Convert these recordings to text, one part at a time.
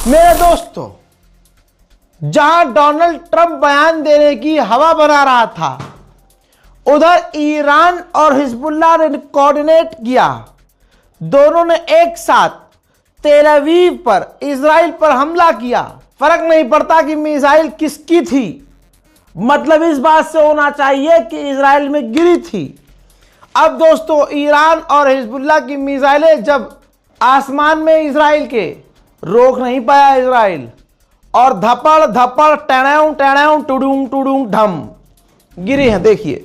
मेरे दोस्तों, जहां डोनाल्ड ट्रंप बयान देने की हवा बना रहा था, उधर ईरान और हिजबुल्लाह ने कोऑर्डिनेट किया। दोनों ने एक साथ तेल अवीव पर, इजराइल पर हमला किया। फर्क नहीं पड़ता कि मिसाइल किसकी थी, मतलब इस बात से होना चाहिए कि इजराइल में गिरी थी। अब दोस्तों, ईरान और हिजबुल्लाह की मिसाइलें जब आसमान में इजराइल के, रोक नहीं पाया इजराइल, और धपड़ धपड़ टेढ़ेऊ टेढ़ेऊ टुडूं टुडूं ढम गिरी हैं। देखिए,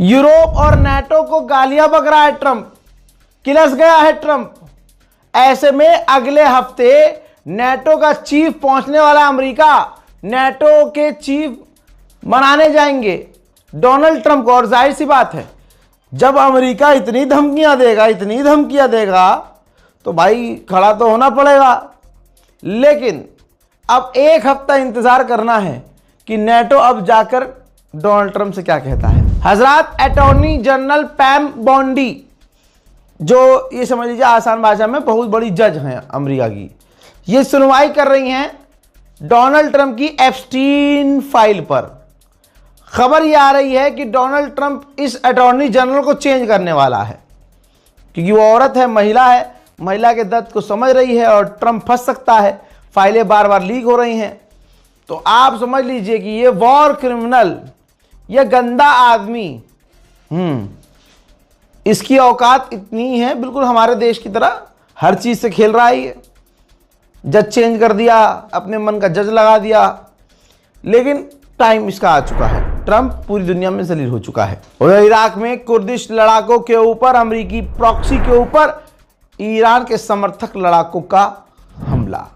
यूरोप और नाटो को गालियां बक रहा है ट्रंप, किलस गया है ट्रंप। ऐसे में अगले हफ्ते नाटो का चीफ पहुंचने वाला अमेरिका, नाटो के चीफ मनाने जाएंगे डोनाल्ड ट्रंप को। और जाहिर सी बात है, जब अमेरिका इतनी धमकियां देगा तो भाई खड़ा तो होना पड़ेगा। लेकिन अब एक हफ्ता इंतजार करना है कि नाटो अब जाकर डोनाल्ड ट्रंप से क्या कहता है। हजरात, अटॉर्नी जनरल पैम बॉन्डी, जो ये समझ लीजिए आसान भाषा में बहुत बड़ी जज हैं अमेरिका की, ये सुनवाई कर रही हैं डोनाल्ड ट्रंप की एप्स्टीन फाइल पर। खबर ये आ रही है कि डोनाल्ड ट्रंप इस अटॉर्नी जनरल को चेंज करने वाला है, क्योंकि वो औरत है, महिला है, महिला के दर्द को समझ रही है और ट्रंप फंस सकता है। फाइलें बार बार लीक हो रही हैं, तो आप समझ लीजिए कि ये वॉर क्रिमिनल, ये गंदा आदमी, इसकी औकात इतनी है, बिल्कुल हमारे देश की तरह हर चीज से खेल रहा है ये। जज चेंज कर दिया, अपने मन का जज लगा दिया। लेकिन टाइम इसका आ चुका है, ट्रंप पूरी दुनिया में जलील हो चुका है। और इराक में कुर्दिश लड़ाकों के ऊपर, अमेरिकी प्रॉक्सी के ऊपर ईरान के समर्थक लड़ाकों का हमला।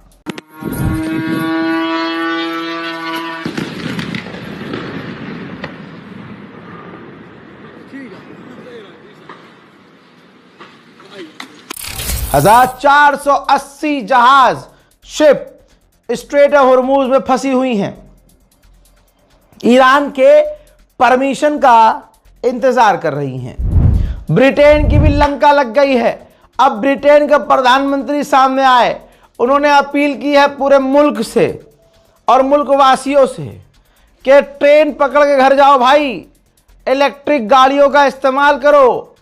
हजार 480 जहाज, शिप स्ट्रेट ऑफ हॉर्मुज में फंसी हुई हैं। ईरान के परमिशन का इंतजार कर रही हैं। ब्रिटेन की भी लंका लग गई है। अब ब्रिटेन का प्रधानमंत्री सामने आए, उन्होंने अपील की है पूरे मुल्क से और मुल्कवासियों से कि ट्रेन पकड़ के घर जाओ भाई, इलेक्ट्रिक गाड़ियों का इस्तेमाल करो,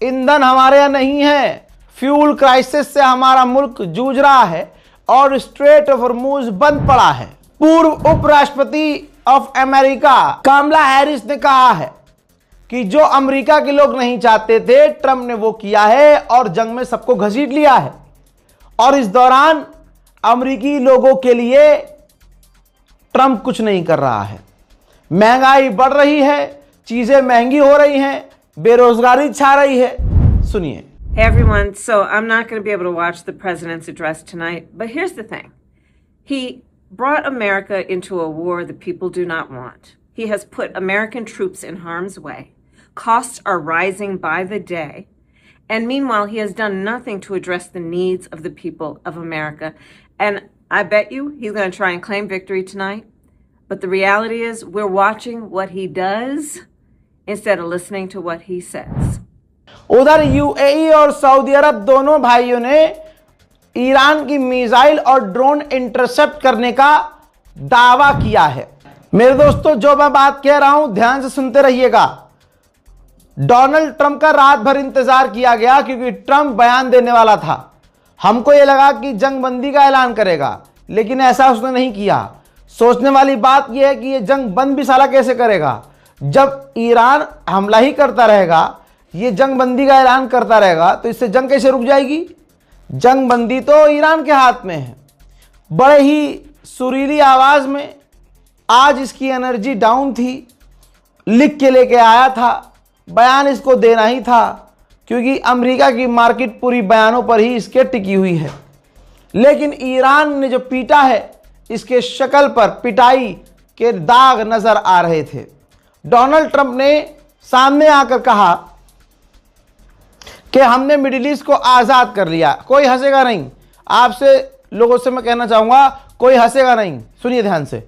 ईंधन हमारे यहाँ नहीं है, फ्यूल क्राइसिस से हमारा मुल्क जूझ रहा है और स्ट्रेट ऑफ हॉर्मुज बंद पड़ा है। पूर्व उपराष्ट्रपति ऑफ अमेरिका कामला हैरिस ने कहा है कि जो अमेरिका के लोग नहीं चाहते थे, ट्रंप ने वो किया है और जंग में सबको घसीट लिया है। और इस दौरान अमेरिकी लोगों के लिए ट्रंप कुछ नहीं कर रहा है। महंगाई बढ़ रही है, चीजें महंगी हो रही हैं, बेरोजगारी छा रही है। सुनिए। Hey everyone, so I'm not going to be able to watch the president's address tonight, but here's the thing. He brought America into a war the people do not want. He has put American troops in harm's way. Costs are rising by the day. And meanwhile, he has done nothing to address the needs of the people of America. And I bet you he's going to try and claim victory tonight. But the reality is we're watching what he does instead of listening to what he says. उधर UAE और Saudi अरब दोनों भाइयों ने Iran की missile और drone intercept करने का दावा किया है। मेरे दोस्तों, जो मैं बात कह रहा हूं ध्यान से सुनते रहिएगा। डोनाल्ड ट्रंप का रात भर इंतजार किया गया क्योंकि ट्रंप बयान देने वाला था। हमको ये लगा कि जंग बंदी का ऐलान करेगा, लेकिन ऐसा उसने नहीं किया। सोचने वाली बात यह है कि ये जंग बंद भी साला कैसे करेगा, जब ईरान हमला ही करता रहेगा, ये जंग बंदी का ऐलान करता रहेगा, तो इससे जंग कैसे रुक जाएगी। जंग बंदी तो ईरान के हाथ में है। बड़े ही सुरीली आवाज में आज इसकी एनर्जी डाउन थी, लिख के लेके आया था, बयान इसको देना ही था, क्योंकि अमेरिका की मार्केट पूरी बयानों पर ही इसके टिकी हुई है। लेकिन ईरान ने जो पीटा है, इसके शक्ल पर पिटाई के दाग नजर आ रहे थे। डोनाल्ड ट्रंप ने सामने आकर कहा कि हमने मिडिल ईस्ट को आज़ाद कर लिया। कोई हंसेगा नहीं, आपसे लोगों से मैं कहना चाहूँगा, कोई हंसेगा नहीं, सुनिए ध्यान से।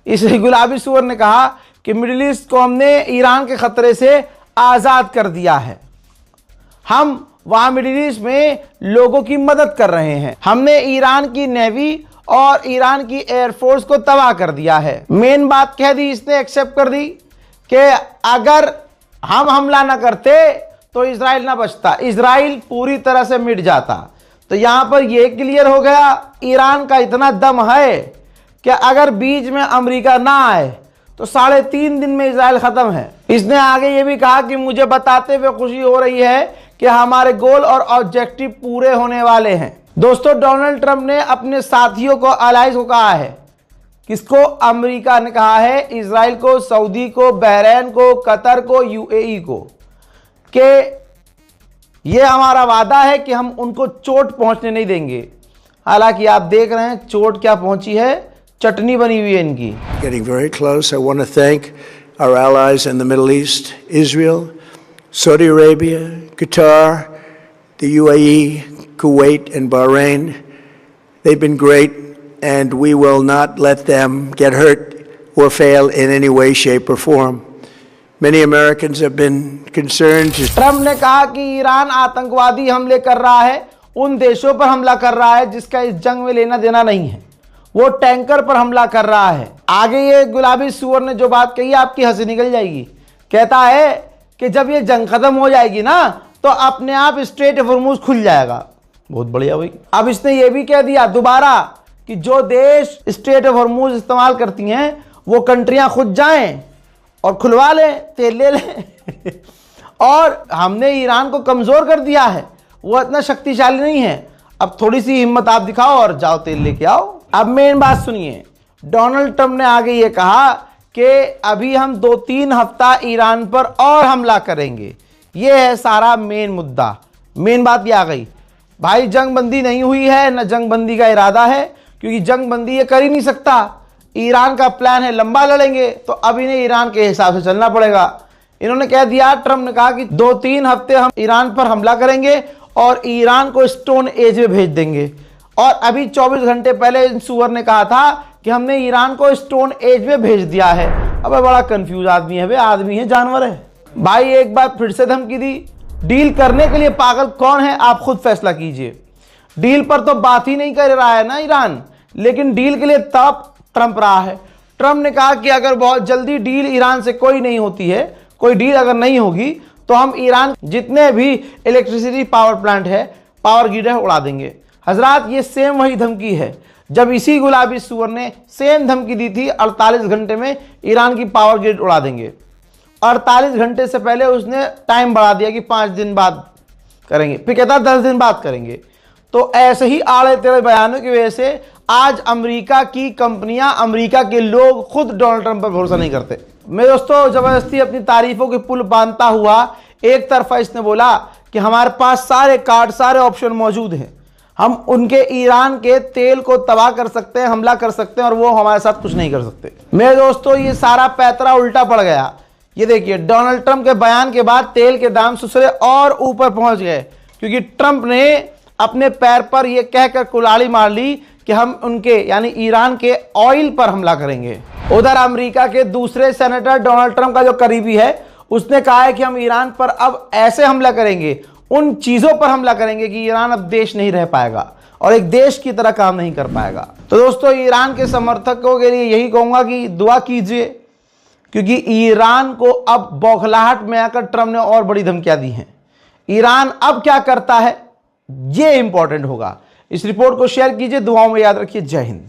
इस गुलाबी सूअर ने कहा कि मिडिल ईस्ट को हमने ईरान के खतरे से आज़ाद कर दिया है। हम वहाँ मिडिल ईस्ट में लोगों की मदद कर रहे हैं। हमने ईरान की नेवी और ईरान की एयरफोर्स को तबाह कर दिया है। मेन बात कह दी इसने, एक्सेप्ट कर दी कि अगर हम हमला ना करते तो इजराइल ना बचता, इजराइल पूरी तरह से मिट जाता। तो यहां पर यह क्लियर हो गया, ईरान का इतना दम है कि अगर बीच में अमेरिका ना आए तो 3.5 दिन में इजराइल खत्म है। इसने आगे ये भी कहा कि मुझे बताते हुए खुशी हो रही है कि हमारे गोल और ऑब्जेक्टिव पूरे होने वाले हैं। दोस्तों, डोनाल्ड ट्रंप ने अपने साथियों को, अलाइज को कहा है, किसको, अमेरिका ने कहा है, इजराइल को, सऊदी को, बहरीन को, कतर को, यूएई को, कि ये हमारा वादा है कि हम उनको चोट पहुंचने नहीं देंगे। हालांकि आप देख रहे हैं चोट क्या पहुंची है, चटनी बनी हुई है इनकी। Getting very close. I want to thank our allies in the Middle East, Israel, Saudi Arabia, Qatar, the UAE, Kuwait, and Bahrain. They've been great, and we will not let them get hurt or fail in any way, shape, or form. Many Americans have been concerned. Trump ने कहा कि Iran आतंकवादी हमले कर रहा है, उन देशों पर हमला कर रहा है जिसका इस जंग में लेना देना नहीं है। वो टैंकर पर हमला कर रहा है। आगे ये गुलाबी सूअर ने जो बात कही, आपकी हंसी निकल जाएगी। कहता है कि जब ये जंग खत्म हो जाएगी ना, तो अपने आप स्ट्रेट ऑफ हॉर्मुज खुल जाएगा। बहुत बढ़िया भाई। अब इसने ये भी कह दिया दोबारा कि जो देश स्ट्रेट ऑफ हॉर्मुज इस्तेमाल करती हैं, वो कंट्रियां खुद जाएं और खुलवा लें, तेल ले लें। और हमने ईरान को कमजोर कर दिया है, वो इतना शक्तिशाली नहीं है। अब थोड़ी सी हिम्मत आप दिखाओ और जाओ तेल लेके आओ। अब मेन बात सुनिए, डोनाल्ड ट्रंप ने आगे ये कहा कि अभी हम 2-3 हफ्ता ईरान पर और हमला करेंगे। ये है सारा मेन मुद्दा। मेन बात ये आ गई, भाई जंग बंदी नहीं हुई है, न जंग बंदी का इरादा है, क्योंकि जंग बंदी ये कर ही नहीं सकता। ईरान का प्लान है लंबा लड़ेंगे, तो अब इन्हें ईरान के हिसाब से चलना पड़ेगा। इन्होंने कह दिया, ट्रंप ने कहा कि 2-3 हफ्ते हम ईरान पर हमला करेंगे और ईरान को स्टोन एज में भेज देंगे। और अभी 24 घंटे पहले इन सुअर ने कहा था कि हमने ईरान को स्टोन एज में भेज दिया है। अब बड़ा कंफ्यूज आदमी है, वे आदमी है जानवर है भाई। एक बार फिर से धमकी दी। डील करने के लिए पागल कौन है, आप खुद फैसला कीजिए। डील पर तो बात ही नहीं कर रहा है ना ईरान, लेकिन डील के लिए तब ट्रंप रहा है। ट्रंप ने कहा कि अगर बहुत जल्दी डील ईरान से कोई नहीं होती है, कोई डील अगर नहीं होगी, तो हम ईरान जितने भी इलेक्ट्रिसिटी पावर प्लांट है, पावर ग्रिड है, उड़ा देंगे। हजरात, ये सेम वही धमकी है जब इसी गुलाबी सूअर ने सेम धमकी दी थी 48 घंटे में ईरान की पावर ग्रिड उड़ा देंगे। 48 घंटे से पहले उसने टाइम बढ़ा दिया कि 5 दिन बाद करेंगे, फिर कहता 10 दिन बाद करेंगे। तो ऐसे ही आड़े तेड़े बयानों की वजह से आज अमेरिका की कंपनियां, अमेरिका के लोग खुद डोनाल्ड ट्रंप पर भरोसा नहीं करते। मेरे दोस्तों, जबरदस्ती अपनी तारीफों के पुल बांधता हुआ एक तरफा इसने बोला कि हमारे पास सारे कार्ड, सारे ऑप्शन मौजूद हैं, हम उनके ईरान के तेल को तबाह कर सकते हैं, हमला कर सकते हैं, और वो हमारे साथ कुछ नहीं कर सकते। मेरे दोस्तों, ये सारा पैतरा उल्टा पड़ गया। ये देखिए, डोनाल्ड ट्रंप के बयान के बाद तेल के दाम सुसरे और ऊपर पहुंच गए, क्योंकि ट्रंप ने अपने पैर पर यह कहकर कुल्हाड़ी मार ली कि हम उनके यानी ईरान के ऑयल पर हमला करेंगे। उधर अमेरिका के दूसरे सेनेटर, डोनाल्ड ट्रंप का जो करीबी है, उसने कहा है कि हम ईरान पर अब ऐसे हमला करेंगे, उन चीजों पर हमला करेंगे कि ईरान अब देश नहीं रह पाएगा और एक देश की तरह काम नहीं कर पाएगा। तो दोस्तों, ईरान के समर्थकों के लिए यही कहूंगा कि दुआ कीजिए, क्योंकि ईरान को अब बौखलाहट में आकर ट्रंप ने और बड़ी धमकियां दी हैं। ईरान अब क्या करता है ये इंपॉर्टेंट होगा, इस रिपोर्ट को शेयर कीजिए, दुआओं में याद रखिए। जय हिंद।